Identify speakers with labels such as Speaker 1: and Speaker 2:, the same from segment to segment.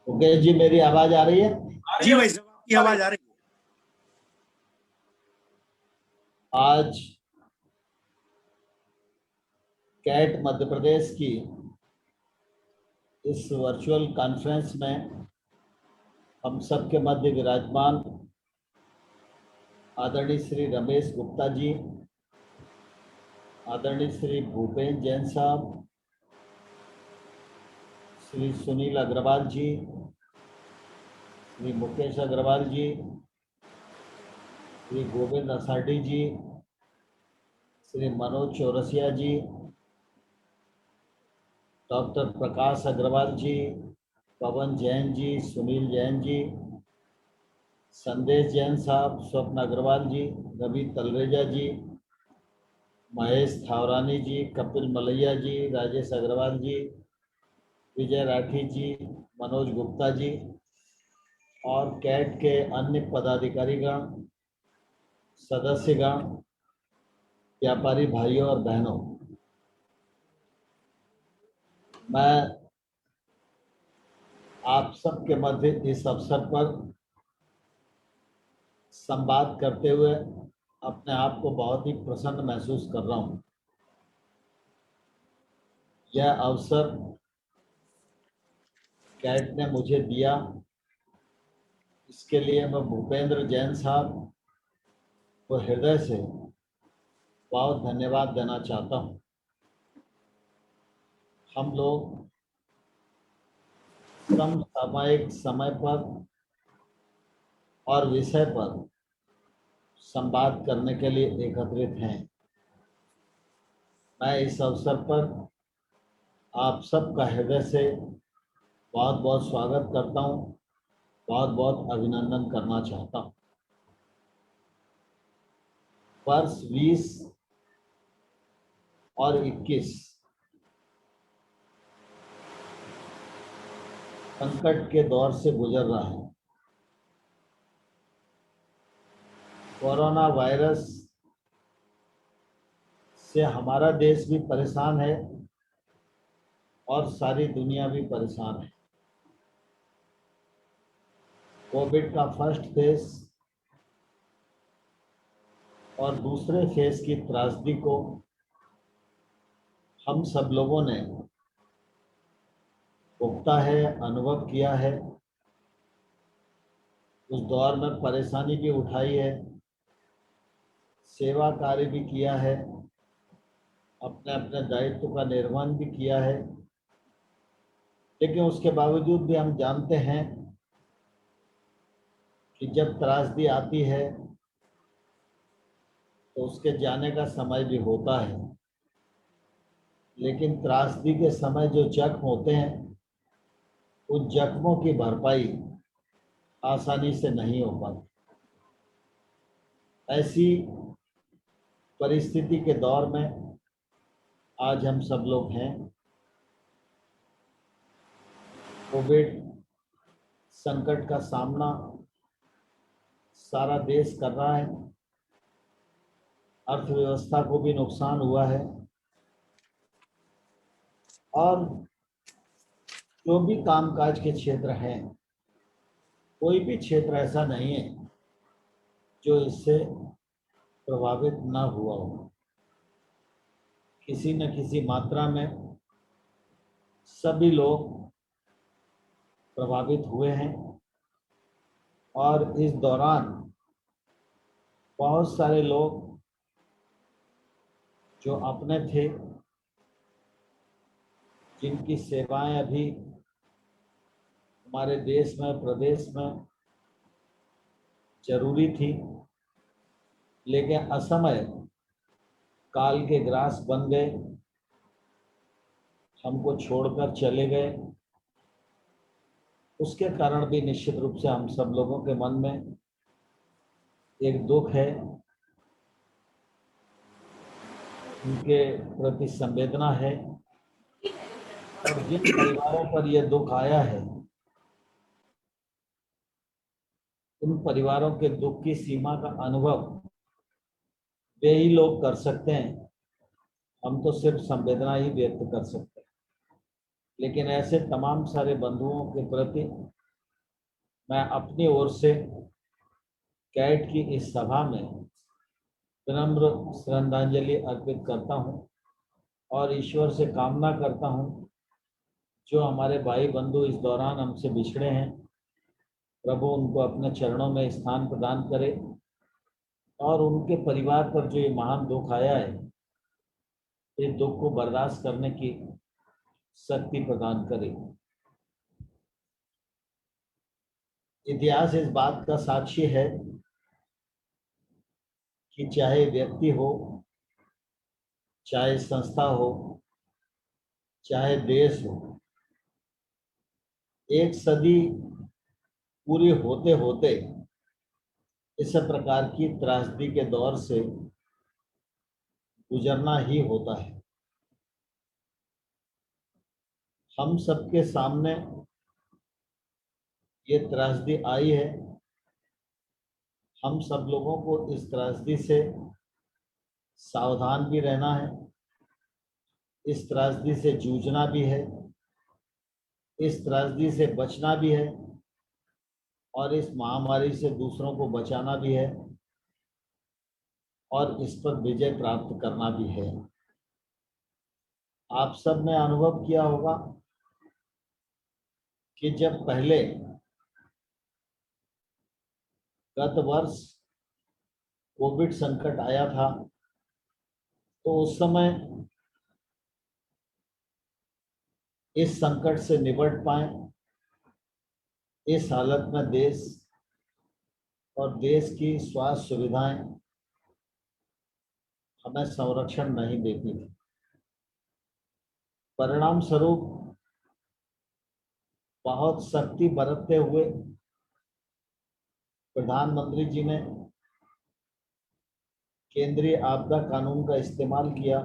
Speaker 1: मुकेश जी, मेरी आवाज आ रही है?
Speaker 2: जी भाई साहब, आपकी आवाज आ रही है।
Speaker 1: आज कैट मध्य प्रदेश की इस वर्चुअल कॉन्फ्रेंस में हम सबके मध्य विराजमान आदरणीय श्री रमेश गुप्ता जी, आदरणीय श्री भूपेन जैन साहब, श्री सुनील अग्रवाल जी, श्री मुकेश अग्रवाल जी, श्री गोविंद असाडी जी, श्री मनोज चौरसिया जी, डॉक्टर प्रकाश अग्रवाल जी, पवन जैन जी, सुनील जैन जी, संदेश जैन साहब, स्वप्न अग्रवाल जी, रवि तलरेजा जी, महेश थावरानी जी, कपिल मलैया जी, राजेश अग्रवाल जी, विजय राठी जी, मनोज गुप्ता जी और कैट के अन्य पदाधिकारीगण, सदस्यगण, व्यापारी भाइयों और बहनों, मैं आप सबके मध्य इस अवसर पर संवाद करते हुए अपने आप को बहुत ही प्रसन्न महसूस कर रहा हूं। यह अवसर कैट ने मुझे दिया, इसके लिए मैं भूपेंद्र जैन साहब को हृदय से बहुत धन्यवाद देना चाहता हूं। हम लोग समसामयिक समय पर और विषय पर संवाद करने के लिए एकत्रित हैं। मैं इस अवसर पर आप सबका हृदय से बहुत बहुत स्वागत करता हूं, बहुत बहुत अभिनंदन करना चाहता हूं। वर्ष 20 और 21 संकट के दौर से गुजर रहा है। कोरोना वायरस से हमारा देश भी परेशान है और सारी दुनिया भी परेशान है। कोविड का फर्स्ट फेज और दूसरे फेज की त्रासदी को हम सब लोगों ने भुगता है, अनुभव किया है। उस दौर में परेशानी भी उठाई है, सेवा कार्य भी किया है, अपने अपने दायित्व का निर्वहन भी किया है। लेकिन उसके बावजूद भी हम जानते हैं कि जब त्रासदी आती है तो उसके जाने का समय भी होता है, लेकिन त्रासदी के समय जो जख्म होते हैं उन जख्मों की भरपाई आसानी से नहीं हो पाती। ऐसी परिस्थिति के दौर में आज हम सब लोग हैं। कोविड संकट का सामना सारा देश कर रहा है, अर्थव्यवस्था को भी नुकसान हुआ है और जो भी कामकाज के क्षेत्र हैं, कोई भी क्षेत्र ऐसा नहीं है जो इससे प्रभावित ना हुआ हो। किसी न किसी मात्रा में सभी लोग प्रभावित हुए हैं और इस दौरान बहुत सारे लोग जो अपने थे, जिनकी सेवाएं अभी हमारे देश में, प्रदेश में जरूरी थी, लेकिन असमय काल के ग्रास बन गए, हमको छोड़कर चले गए। उसके कारण भी निश्चित रूप से हम सब लोगों के मन में एक दुख है, उनके प्रति संवेदना है और जिन परिवारों पर यह दुख आया है उन परिवारों के दुख की सीमा का अनुभव वे ही लोग कर सकते हैं। हम तो सिर्फ संवेदना ही व्यक्त कर सकते हैं। लेकिन ऐसे तमाम सारे बंधुओं के प्रति मैं अपनी ओर से कैट की इस सभा में विनम्र श्रद्धांजलि अर्पित करता हूं और ईश्वर से कामना करता हूं जो हमारे भाई बंधु इस दौरान हमसे बिछड़े हैं, प्रभु उनको अपने चरणों में स्थान प्रदान करे और उनके परिवार पर जो ये महान दुख आया है, इस दुख को बर्दाश्त करने की शक्ति प्रदान करे। इतिहास इस बात का साक्षी है कि चाहे व्यक्ति हो, चाहे संस्था हो, चाहे देश हो, एक सदी पूरी होते होते इस प्रकार की त्रासदी के दौर से गुजरना ही होता है। हम सबके सामने ये त्रासदी आई है, हम सब लोगों को इस त्रासदी से सावधान भी रहना है, इस त्रासदी से जूझना भी है, इस त्रासदी से बचना भी है और इस महामारी से दूसरों को बचाना भी है और इस पर विजय प्राप्त करना भी है। आप सब ने अनुभव किया होगा कि जब पहले गत वर्ष कोविड संकट आया था तो उस समय इस संकट से निपट पाए, इस हालत में देश और देश की स्वास्थ्य सुविधाएं हमें संरक्षण नहीं देती थी। परिणाम स्वरूप बहुत सख्ती बरतते हुए प्रधानमंत्री जी ने केंद्रीय आपदा कानून का इस्तेमाल किया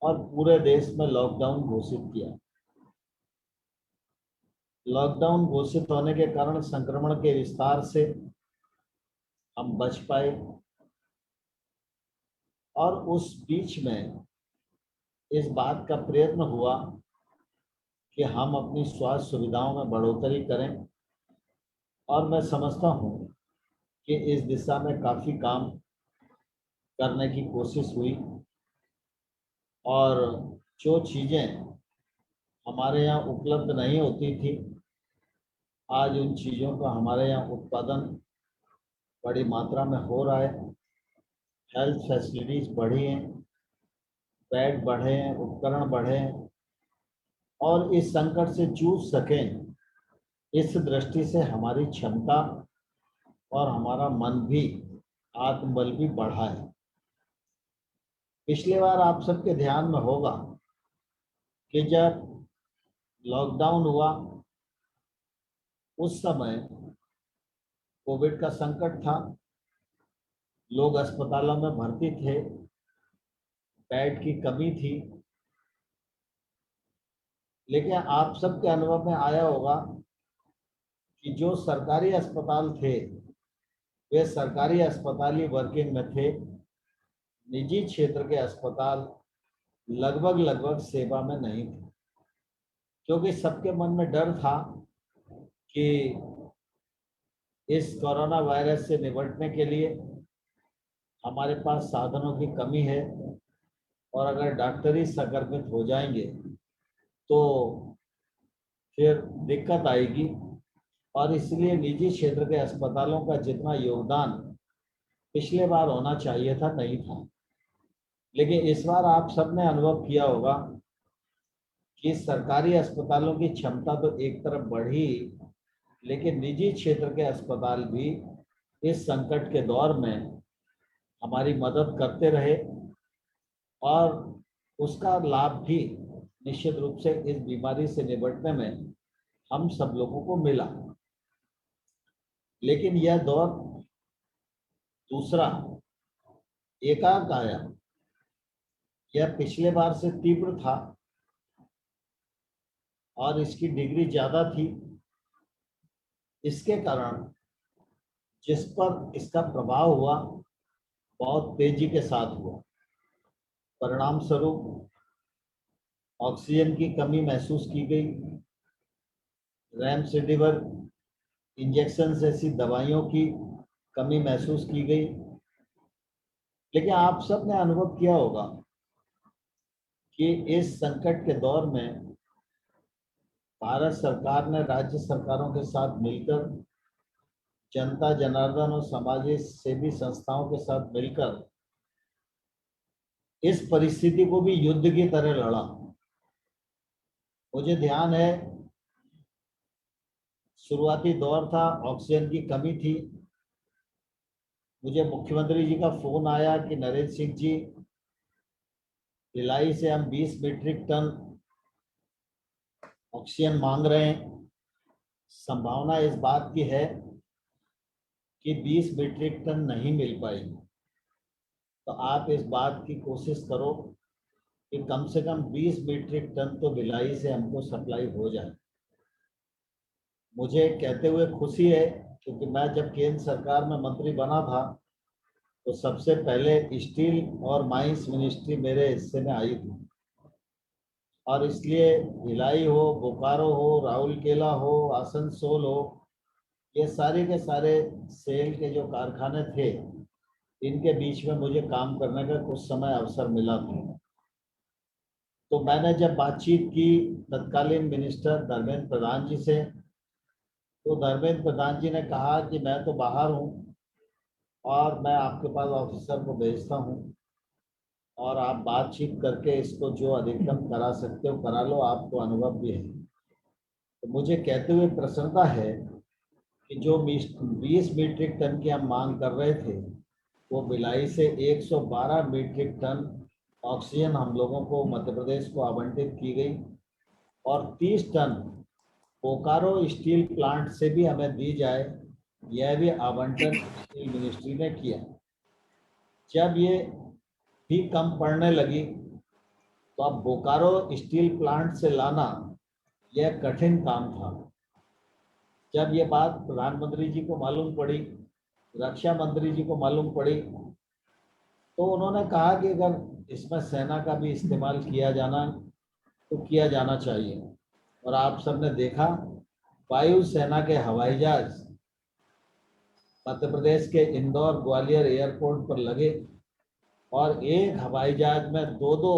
Speaker 1: और पूरे देश में लॉकडाउन घोषित किया। लॉकडाउन घोषित होने के कारण संक्रमण के विस्तार से हम बच पाए और उस बीच में इस बात का प्रयत्न हुआ कि हम अपनी स्वास्थ्य सुविधाओं में बढ़ोतरी करें और मैं समझता हूं कि इस दिशा में काफ़ी काम करने की कोशिश हुई और जो चीज़ें हमारे यहाँ उपलब्ध नहीं होती थी, आज उन चीज़ों का हमारे यहाँ उत्पादन बड़ी मात्रा में हो रहा है। हेल्थ फैसिलिटीज़ बढ़ी हैं, बेड बढ़े हैं, उपकरण बढ़े हैं और इस संकट से जूझ सकें, इस दृष्टि से हमारी क्षमता और हमारा मन भी, आत्मबल भी बढ़ा है। पिछली बार आप सबके ध्यान में होगा कि जब लॉकडाउन हुआ उस समय कोविड का संकट था, लोग अस्पतालों में भर्ती थे, बेड की कमी थी, लेकिन आप सबके अनुभव में आया होगा कि जो सरकारी अस्पताल थे वे सरकारी अस्पताल ही वर्किंग में थे, निजी क्षेत्र के अस्पताल लगभग सेवा में नहीं थे, क्योंकि सबके मन में डर था कि इस कोरोना वायरस से निपटने के लिए हमारे पास साधनों की कमी है और अगर डॉक्टर ही संक्रमित हो जाएंगे तो फिर दिक्कत आएगी और इसलिए निजी क्षेत्र के अस्पतालों का जितना योगदान पिछले बार होना चाहिए था नहीं था। लेकिन इस बार आप सबने अनुभव किया होगा कि सरकारी अस्पतालों की क्षमता तो एक तरफ बढ़ी, लेकिन निजी क्षेत्र के अस्पताल भी इस संकट के दौर में हमारी मदद करते रहे और उसका लाभ भी निश्चित रूप से इस बीमारी से निपटने में हम सब लोगों को मिला। लेकिन यह दौर दूसरा एकांक आया, यह पिछले बार से तीव्र था और इसकी डिग्री ज्यादा थी। इसके कारण जिस पर इसका प्रभाव हुआ बहुत तेजी के साथ हुआ। परिणाम स्वरूप ऑक्सीजन की कमी महसूस की गई, रेमडेसिविर इंजेक्शन जैसी दवाइयों की कमी महसूस की गई। लेकिन आप सब ने अनुभव किया होगा कि इस संकट के दौर में भारत सरकार ने राज्य सरकारों के साथ मिलकर, जनता जनार्दन और समाज सेवी संस्थाओं के साथ मिलकर इस परिस्थिति को भी युद्ध की तरह लड़ा। मुझे ध्यान है, शुरुआती दौर था, ऑक्सीजन की कमी थी। मुझे मुख्यमंत्री जी का फोन आया कि नरेंद्र सिंह जी, भिलाई से हम 20 मीट्रिक टन ऑक्सीजन मांग रहे हैं। संभावना इस बात की है कि 20 मीट्रिक टन नहीं मिल पाएगी, तो आप इस बात की कोशिश करो कि कम से कम 20 मीट्रिक टन तो भिलाई से हमको सप्लाई हो जाए। मुझे कहते हुए खुशी है, क्योंकि मैं जब केंद्र सरकार में मंत्री बना था तो सबसे पहले स्टील और माइंस मिनिस्ट्री मेरे हिस्से में आई थी, और इसलिए भिलाई हो, बोकारो हो, राउरकेला हो, आसनसोल हो, ये सारे के सारे सेल के जो कारखाने थे, इनके बीच में मुझे काम करने का कुछ समय अवसर मिला था। तो मैंने जब बातचीत की तत्कालीन मिनिस्टर धर्मेंद्र प्रधान जी से, तो धर्मेंद्र प्रधान जी ने कहा कि मैं तो बाहर हूँ और मैं आपके पास ऑफिसर को भेजता हूँ, और आप बातचीत करके इसको जो अधिकतम करा सकते हो करा लो, आपको अनुभव भी है। तो मुझे कहते हुए प्रसन्नता है कि जो 20 मीट्रिक टन की हम मांग कर रहे थे, वो भिलाई से 112 मीट्रिक टन ऑक्सीजन हम लोगों को, मध्य प्रदेश को आवंटित की गई, और 30 टन बोकारो स्टील प्लांट से भी हमें दी जाए, यह भी आवंटन स्टील मिनिस्ट्री ने किया। जब ये भी कम पड़ने लगी तो अब बोकारो स्टील प्लांट से लाना यह कठिन काम था। जब ये बात प्रधानमंत्री जी को मालूम पड़ी, रक्षा मंत्री जी को मालूम पड़ी, तो उन्होंने कहा कि अगर इसमें सेना का भी इस्तेमाल किया जाना तो किया जाना चाहिए। और आप सबने देखा, वायुसेना के हवाई जहाज मध्य प्रदेश के इंदौर ग्वालियर एयरपोर्ट पर लगे, और एक हवाई जहाज में दो दो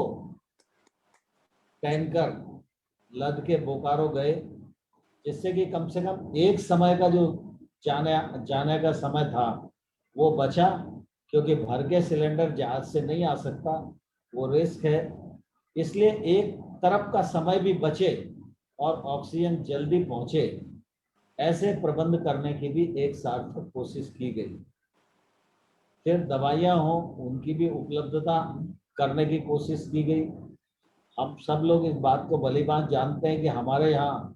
Speaker 1: टैंकर लद के बोकारो गए, जिससे कि कम से कम एक समय का जो जाने का समय था वो बचा, क्योंकि भर के सिलेंडर जहाज से नहीं आ सकता, वो रिस्क है। इसलिए एक तरफ का समय भी बचे और ऑक्सीजन जल्दी पहुंचे, ऐसे प्रबंध करने की भी एक सार्थक कोशिश की गई। फिर दवाइयाँ हो, उनकी भी उपलब्धता करने की कोशिश की गई। हम सब लोग इस बात को भलीभांति जानते हैं कि हमारे यहाँ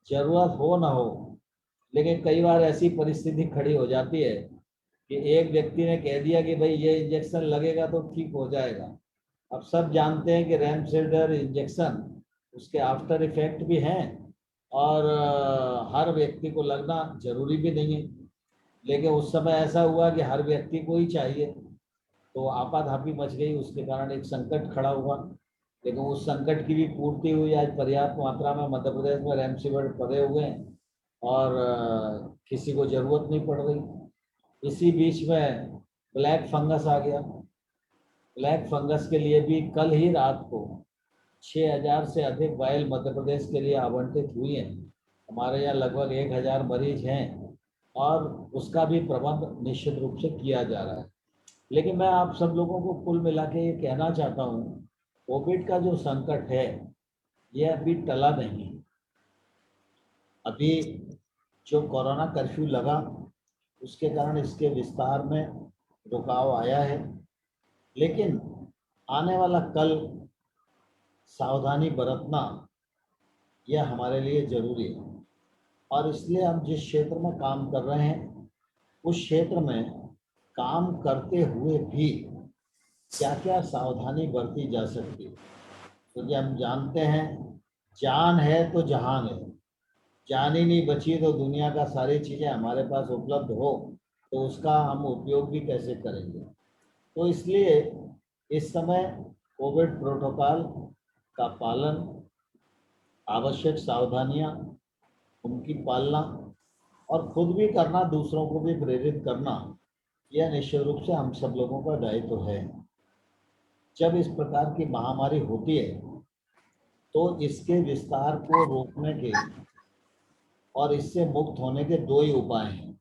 Speaker 1: जरूरत हो ना हो, लेकिन कई बार ऐसी परिस्थिति खड़ी हो जाती है कि एक व्यक्ति ने कह दिया कि भाई ये इंजेक्शन लगेगा तो ठीक हो जाएगा। अब सब जानते हैं कि रेमडेसिविर इंजेक्शन, उसके आफ्टर इफेक्ट भी हैं, और हर व्यक्ति को लगना जरूरी भी नहीं है। लेकिन उस समय ऐसा हुआ कि हर व्यक्ति को ही चाहिए, तो आपाधापी मच गई, उसके कारण एक संकट खड़ा हुआ। लेकिन उस संकट की भी पूर्ति हुई। आज पर्याप्त मात्रा में मध्य प्रदेश में रेमडेसिविर पड़े हुए हैं और किसी को जरूरत नहीं पड़ रही। इसी बीच में ब्लैक फंगस आ गया। ब्लैक फंगस के लिए भी कल ही रात को 6000 से अधिक वायल मध्य प्रदेश के लिए आवंटित हुई हैं। हमारे यहाँ लगभग 1000 मरीज हैं, और उसका भी प्रबंध निश्चित रूप से किया जा रहा है। लेकिन मैं आप सब लोगों को कुल मिला के ये कहना चाहता हूँ, कोविड का जो संकट है ये अभी टला नहीं। अभी जो कोरोना कर्फ्यू लगा, उसके कारण इसके विस्तार में रुकाव आया है, लेकिन आने वाला कल सावधानी बरतना यह हमारे लिए जरूरी है। और इसलिए हम जिस क्षेत्र में काम कर रहे हैं, उस क्षेत्र में काम करते हुए भी क्या क्या सावधानी बरती जा सकती है, क्योंकि हम जानते हैं जान है तो जहान है। जान ही नहीं बची तो दुनिया का सारी चीज़ें हमारे पास उपलब्ध हो तो उसका हम उपयोग भी कैसे करेंगे। तो इसलिए इस समय कोविड प्रोटोकॉल का पालन, आवश्यक सावधानियां उनकी पालना और खुद भी करना, दूसरों को भी प्रेरित करना, यह निश्चित रूप से हम सब लोगों का दायित्व है। जब इस प्रकार की महामारी होती है तो इसके विस्तार को रोकने के और इससे मुक्त होने के दो ही उपाय हैं।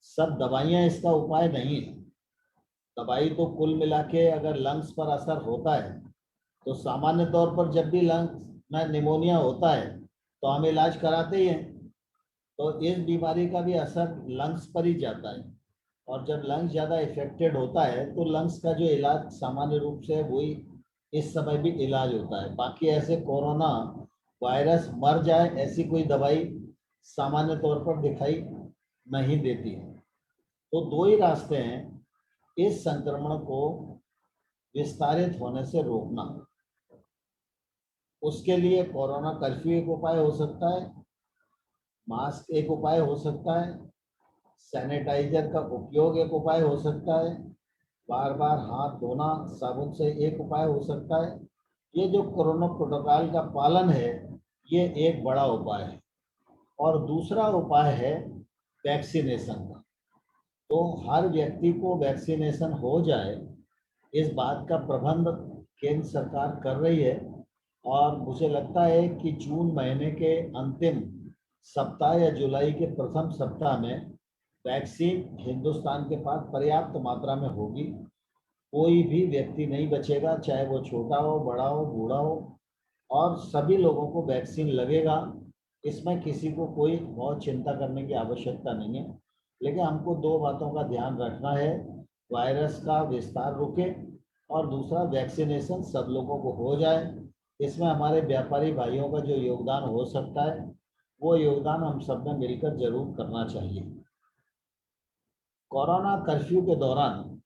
Speaker 1: सब दवाइयां इसका उपाय नहीं है। दवाई तो कुल मिला के अगर लंग्स पर असर होता है तो सामान्य तौर पर जब भी लंग्स में निमोनिया होता है तो हम इलाज कराते ही हैं, तो इस बीमारी का भी असर लंग्स पर ही जाता है। और जब लंग्स ज़्यादा इफेक्टेड होता है तो लंग्स का जो इलाज सामान्य रूप से वही इस समय भी इलाज होता है। बाकी ऐसे कोरोना वायरस मर जाए ऐसी कोई दवाई सामान्य तौर पर दिखाई नहीं देती है। तो दो ही रास्ते हैं इस संक्रमण को विस्तारित होने से रोकना। उसके लिए कोरोना कर्फ्यू एक उपाय हो सकता है, मास्क एक उपाय हो सकता है, सैनिटाइजर का उपयोग एक उपाय हो सकता है, बार बार हाथ धोना साबुन से एक उपाय हो सकता है। ये जो कोरोना प्रोटोकॉल का पालन है ये एक बड़ा उपाय है। और दूसरा उपाय है वैक्सीनेशन का। तो हर व्यक्ति को वैक्सीनेशन हो जाए, इस बात का प्रबंध केंद्र सरकार कर रही है। और मुझे लगता है कि जून महीने के अंतिम सप्ताह या जुलाई के प्रथम सप्ताह में वैक्सीन हिंदुस्तान के पास पर्याप्त मात्रा में होगी। कोई भी व्यक्ति नहीं बचेगा, चाहे वो छोटा हो, बड़ा हो, बूढ़ा हो, और सभी लोगों को वैक्सीन लगेगा। इसमें किसी को कोई बहुत चिंता करने की आवश्यकता नहीं है। लेकिन हमको दो बातों का ध्यान रखना है, वायरस का विस्तार रुके और दूसरा वैक्सीनेशन सब लोगों को हो जाए। इसमें हमारे व्यापारी भाइयों का जो योगदान हो सकता है वो योगदान हम सब ने मिलकर जरूर करना चाहिए। कोरोना कर्फ्यू के दौरान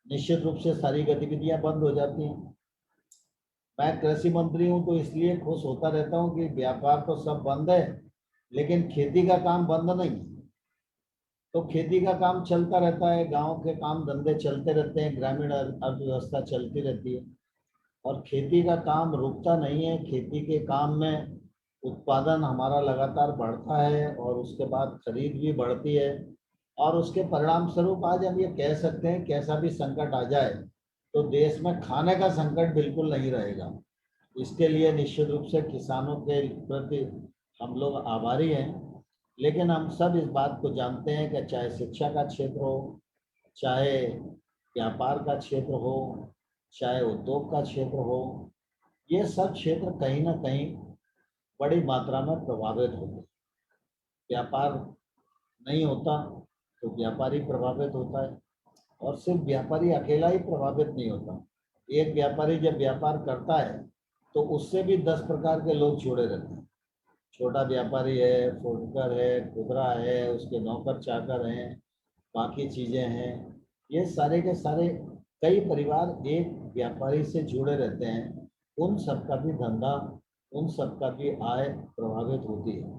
Speaker 1: निश्चित रूप से सारी गतिविधियां बंद हो जाती हैं। मैं कृषि मंत्री हूं तो इसलिए खुश होता रहता हूं कि व्यापार तो सब बंद है लेकिन खेती का काम बंद नहीं। तो खेती का काम चलता रहता है, गांव के काम धंधे चलते रहते हैं, ग्रामीण अर्थव्यवस्था चलती रहती है और खेती का काम रुकता नहीं है। खेती के काम में उत्पादन हमारा लगातार बढ़ता है और उसके बाद खरीद भी बढ़ती है और उसके परिणाम स्वरूप आज हम ये कह सकते हैं कैसा भी संकट आ जाए तो देश में खाने का संकट बिल्कुल नहीं रहेगा। इसके लिए निश्चित रूप से किसानों के प्रति हम लोग आभारी हैं। लेकिन हम सब इस बात को जानते हैं कि चाहे शिक्षा का क्षेत्र हो, चाहे व्यापार का क्षेत्र हो, चाहे उद्योग का क्षेत्र हो, ये सब क्षेत्र कहीं ना कहीं बड़ी मात्रा में प्रभावित होते हैं। व्यापार नहीं होता तो व्यापारी प्रभावित होता है और सिर्फ व्यापारी अकेला ही प्रभावित नहीं होता। एक व्यापारी जब व्यापार करता है तो उससे भी 10 प्रकार के लोग जुड़े रहते हैं। छोटा व्यापारी है, फुटकर है, खुदरा है, उसके नौकर चाकर हैं, बाकी चीज़ें हैं। ये सारे के सारे कई परिवार एक व्यापारी से जुड़े रहते हैं। उन सबका भी धंधा, उन सबका भी आय प्रभावित होती है।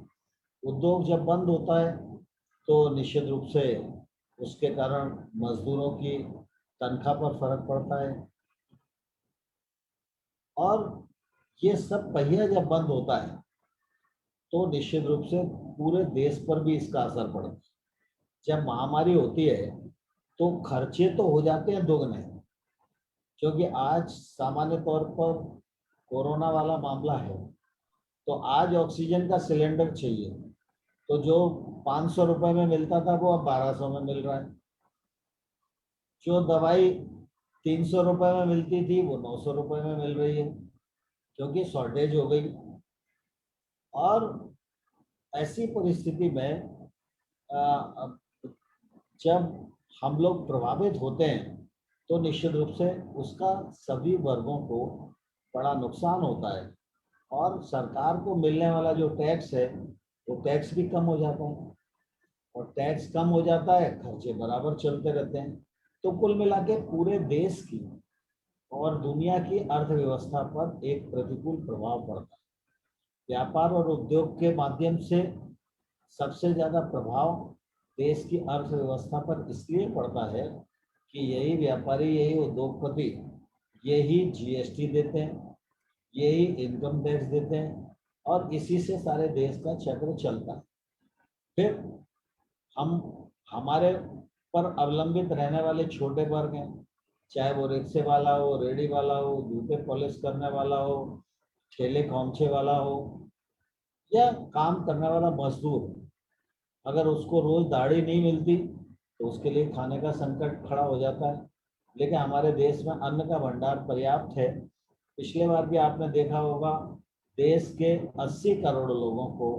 Speaker 1: उद्योग जब बंद होता है तो निश्चित रूप से उसके कारण मजदूरों की तनख्वाह पर फर्क पड़ता है और ये सब पहिया जब बंद होता है तो निश्चित रूप से पूरे देश पर भी इसका असर पड़ता है। जब महामारी होती है तो खर्चे तो हो जाते हैं दोगुने, क्योंकि आज सामान्य तौर पर कोरोना वाला मामला है तो आज ऑक्सीजन का सिलेंडर चाहिए तो जो 500 रुपये में मिलता था वो अब 1200 में मिल रहा है। जो दवाई 300 रुपये में मिलती थी वो 900 रुपये में मिल रही है क्योंकि शॉर्टेज हो गई। और ऐसी परिस्थिति में जब हम लोग प्रभावित होते हैं तो निश्चित रूप से उसका सभी वर्गों को बड़ा नुकसान होता है और सरकार को मिलने वाला जो टैक्स है वो टैक्स भी कम हो जाता है और टैक्स कम हो जाता है, खर्चे बराबर चलते रहते हैं। तो कुल मिला के पूरे देश की और दुनिया की अर्थव्यवस्था पर एक प्रतिकूल प्रभाव पड़ता है। व्यापार और उद्योग के माध्यम से सबसे ज़्यादा प्रभाव देश की अर्थव्यवस्था पर इसलिए पड़ता है कि यही व्यापारी, यही उद्योगपति, यही जीएसटी देते हैं, यही इनकम टैक्स देते हैं और इसी से सारे देश का चक्र चलता है। फिर हम हमारे पर अवलंबित रहने वाले छोटे वर्ग हैं, चाहे वो रिक्शे वाला हो, रेडी वाला हो, जूते पॉलिश करने वाला हो, ठेले खोमचे वाला हो, या काम करने वाला मजदूर। अगर उसको रोज दाढ़ी नहीं मिलती तो उसके लिए खाने का संकट खड़ा हो जाता है। लेकिन हमारे देश में अन्न का भंडार पर्याप्त है। पिछले बार भी आपने देखा होगा, देश के 80 करोड़ लोगों को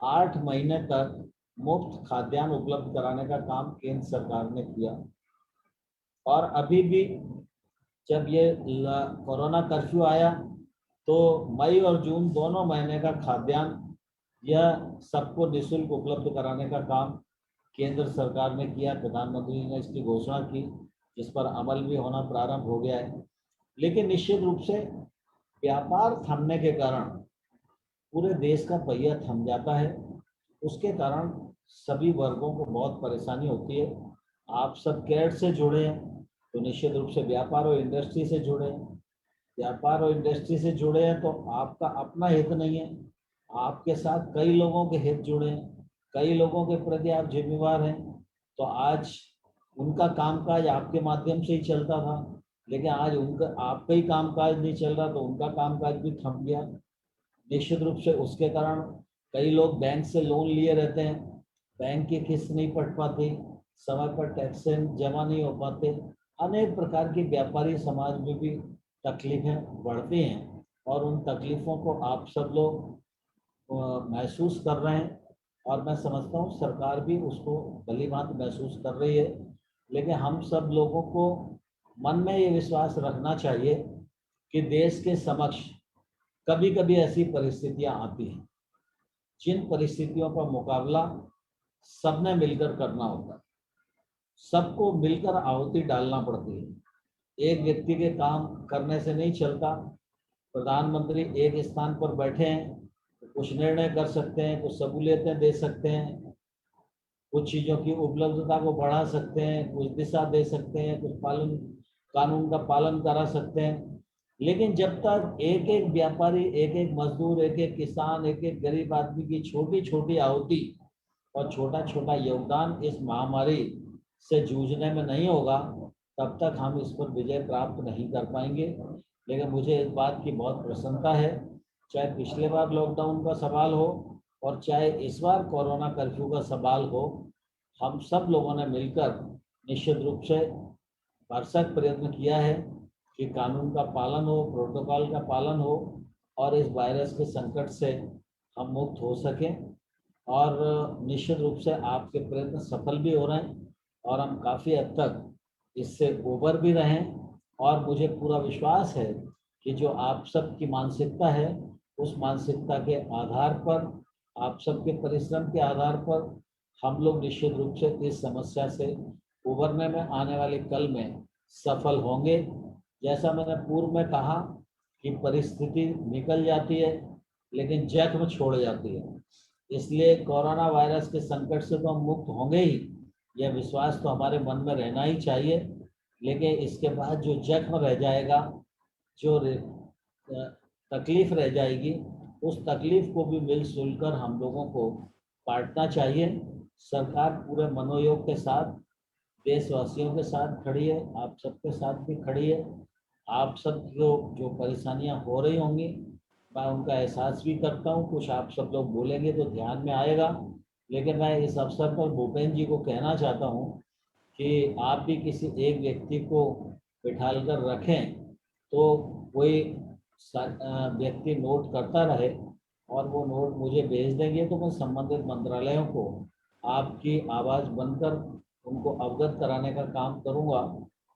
Speaker 1: 8 महीने तक मुफ्त खाद्यान्न उपलब्ध कराने का काम केंद्र सरकार ने किया। और अभी भी जब ये कोरोना कर्फ्यू आया तो मई और जून दोनों महीने का खाद्यान्न यह सबको निःशुल्क उपलब्ध कराने का काम केंद्र सरकार ने किया। प्रधानमंत्री ने इसकी घोषणा की, जिस पर अमल भी होना प्रारंभ हो गया है। लेकिन निश्चित रूप से व्यापार थमने के कारण पूरे देश का पहिया थम जाता है। उसके कारण सभी वर्गों को बहुत परेशानी होती है। आप सब कैड से जुड़े हैं तो निश्चित रूप से व्यापार और इंडस्ट्री से जुड़े हैं। व्यापार और इंडस्ट्री से जुड़े हैं तो आपका अपना हित नहीं है, आपके साथ कई लोगों के हित जुड़े हैं, कई लोगों के प्रति आप जिम्मेवार हैं। तो आज उनका कामकाज आपके माध्यम से ही चलता था, लेकिन आज उनका आपका ही कामकाज नहीं चल रहा तो उनका कामकाज भी थम गया। निश्चित रूप से उसके कारण कई लोग बैंक से लोन लिए रहते हैं, बैंक की किस्त नहीं पट पाती, समय पर टैक्स जमा नहीं हो पाते। अनेक प्रकार की व्यापारी समाज में भी तकलीफें बढ़ती हैं और उन तकलीफों को आप सब लोग महसूस कर रहे हैं। और मैं समझता हूँ सरकार भी उसको भली भांति महसूस कर रही है। लेकिन हम सब लोगों को मन में ये विश्वास रखना चाहिए कि देश के समक्ष कभी कभी ऐसी परिस्थितियां आती हैं जिन परिस्थितियों का मुकाबला सबने मिलकर करना होता है। सबको मिलकर आहुति डालना पड़ती है। एक व्यक्ति के काम करने से नहीं चलता। प्रधानमंत्री एक स्थान पर बैठे हैं तो कुछ निर्णय कर सकते हैं, कुछ सहूलियतें दे सकते हैं, कुछ चीज़ों की उपलब्धता को बढ़ा सकते हैं, कुछ दिशा दे सकते हैं, कुछ कानून का पालन करा सकते हैं। लेकिन जब तक एक एक व्यापारी, एक एक मजदूर, एक एक किसान, एक एक गरीब आदमी की छोटी छोटी आहुति और छोटा छोटा योगदान इस महामारी से जूझने में नहीं होगा, तब तक हम इस पर विजय प्राप्त नहीं कर पाएंगे। लेकिन मुझे इस बात की बहुत प्रसन्नता है, चाहे पिछले बार लॉकडाउन का सवाल हो और चाहे इस बार कोरोना कर्फ्यू का सवाल हो, हम सब लोगों ने मिलकर निश्चित रूप से भरसक प्रयत्न किया है कि कानून का पालन हो, प्रोटोकॉल का पालन हो और इस वायरस के संकट से हम मुक्त हो सकें। और निश्चित रूप से आपके प्रयत्न सफल भी हो रहे हैं और हम काफ़ी हद तक इससे उबर भी रहे हैं। और मुझे पूरा विश्वास है कि जो आप सबकी मानसिकता है, उस मानसिकता के आधार पर, आप सबके परिश्रम के आधार पर हम लोग निश्चित रूप से इस समस्या से उबरने में आने वाले कल में सफल होंगे। जैसा मैंने पूर्व में कहा कि परिस्थिति निकल जाती है लेकिन जख्म छोड़ जाती है। इसलिए कोरोना वायरस के संकट से तो हम मुक्त होंगे ही, यह विश्वास तो हमारे मन में रहना ही चाहिए। लेकिन इसके बाद जो जख्म रह जाएगा, जो तकलीफ रह जाएगी, उस तकलीफ को भी मिलजुल कर हम लोगों को बांटना चाहिए। सरकार पूरे मनोयोग के साथ देशवासियों के साथ खड़ी है, आप सबके साथ भी खड़ी है। आप सब जो परेशानियां हो रही होंगी मैं उनका एहसास भी करता हूँ। कुछ आप सब लोग बोलेंगे तो ध्यान में आएगा। लेकिन मैं इस अवसर पर भूपेंद्र जी को कहना चाहता हूँ कि आप भी किसी एक व्यक्ति को बिठाल कर रखें तो कोई व्यक्ति नोट करता रहे और वो नोट मुझे भेज देंगे तो मैं संबंधित मंत्रालयों को आपकी आवाज़ बनकर उनको अवगत कराने का काम करूँगा,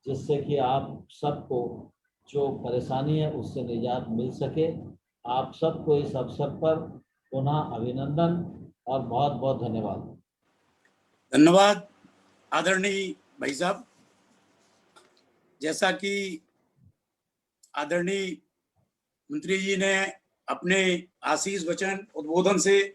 Speaker 1: जिससे कि आप सबको जो परेशानी है उससे निजात मिल सके। आप सबको इस अवसर पर पुनः अभिनंदन और बहुत बहुत धन्यवाद।
Speaker 2: धन्यवाद आदरणीय भाई साहब। जैसा कि आदरणीय मंत्री जी ने अपने आशीष वचन उद्बोधन से